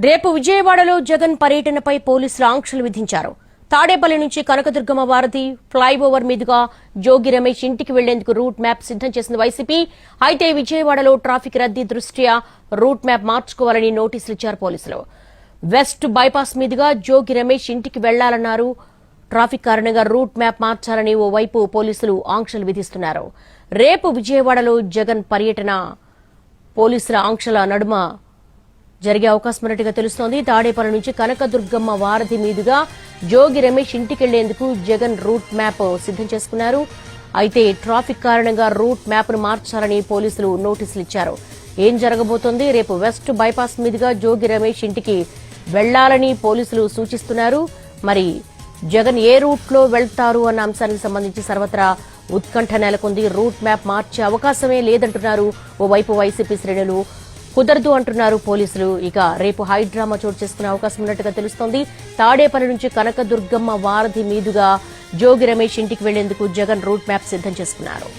రేపు విజయవాడలో జగన్ పర్యటనపై పోలీసులు ఆంక్షలు విధించారు. తాడేపల్లి నుంచి కనకదుర్గమ్మ వారధి ఫ్లైఓవర్ మీదుగా జోగి రమేష్ ఇంటికి వెళ్లేందుకు రూట్ మ్యాప్ సిద్దం చేసింది వైసీపీ. అయితే విజయవాడలో ట్రాఫిక్ రద్దీ దృష్ట్యా రూట్ మ్యాప్ మార్చుకోవాలని నోటీసులు ఇచ్చారు పోలీసులు. వెస్ట్ బైపాస్ మీదుగా జోగి రమేష్ ఇంటికి వెళ్లాలన్నారు. ట్రాఫిక్ కారణంగా రూట్ మ్యాప్ మార్చాలని ఓవైపు పోలీసులు ఆంక్షలు విధిస్తున్నారు. రేపు విజయవాడలో జగన్ పర్యటన పోలీసుల ఆంక్షల నడుమ జరిగే అవకాశం ఉన్నట్టుగా తెలుస్తోంది. తాడేపల్లి నుంచి కనకదుర్గమ్మ వారధి మీదుగా జోగి రమేష్ ఇంటికెళ్లేందుకు జగన్ రూట్ మ్యాప్ సిద్దం చేసుకున్నారు. అయితే ట్రాఫిక్ కారణంగా రూట్ మ్యాప్ ను మార్చాలని పోలీసులు నోటీసులు ఇచ్చారు. ఏం జరగబోతోంది? రేపు వెస్ట్ బైపాస్ మీదుగా జోగి రమేష్ ఇంటికి వెళ్లాలని పోలీసులు సూచిస్తున్నారు. మరి జగన్ ఏ రూట్ లో వెళ్తారు అన్న అంశానికి సంబంధించి సర్వత్రా ఉత్కంఠ నెలకొంది. రూట్ మ్యాప్ మార్చే అవకాశమే లేదంటున్నారు ఓవైపు వైసీపీ శ్రేణులు. కుదరదు అంటున్నారు పోలీసులు. ఇక రేపు హైడ్రామా చోటు చేసుకునే అవకాశం ఉన్నట్టుగా తెలుస్తోంది. తాడేపల్లి నుంచి కనకదుర్గమ్మ వారధి మీదుగా జోగి రమేష్ ఇంటికి వెళ్లేందుకు జగన్ రూట్ మ్యాప్ సిద్దం చేసుకున్నారు.